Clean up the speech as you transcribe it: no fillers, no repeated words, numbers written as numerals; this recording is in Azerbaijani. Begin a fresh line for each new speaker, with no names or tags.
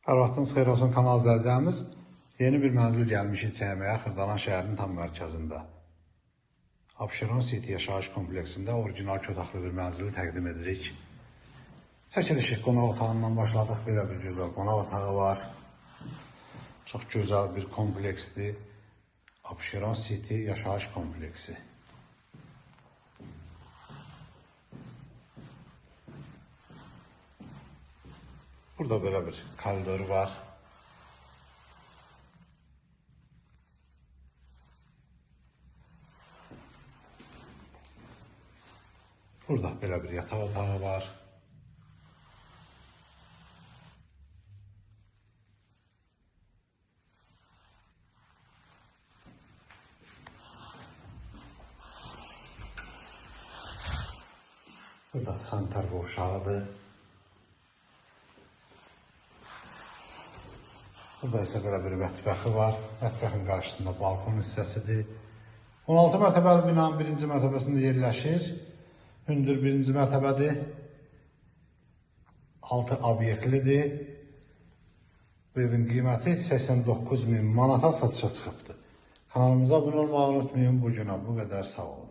Hər vaxtınız xeyir olsun kanal izləyicilərimiz. Yeni bir mənzil gəlmişik Çəyməyə, Xırdalan şəhərinin tam mərkəzində. Abşeron City yaşayış kompleksində orijinal kötaqlı bir mənzili təqdim edirik. Çəkilişi qonaq otağından başladıq. Belə bir gözəl qonaq otağı var. Çox gözəl bir kompleksdir. Abşeron City yaşayış kompleksi. Burada belə bir koridoru var. Burada belə bir yataq otağı var. Burada sanitar qovşağıdır. Burada isə belə bir mətbəxi var. Mətbəxin qarşısında balkon hissəsidir. 16 mərtəbəli binanın birinci mərtəbəsində yerləşir. Hündür birinci mərtəbədir. 6 obyektlidir. Bu evin qiyməti 89.000 manata satışa çıxıbdır. Kanalımıza abunə olmağı unutmayın. Bu günə bu qədər, sağ olun.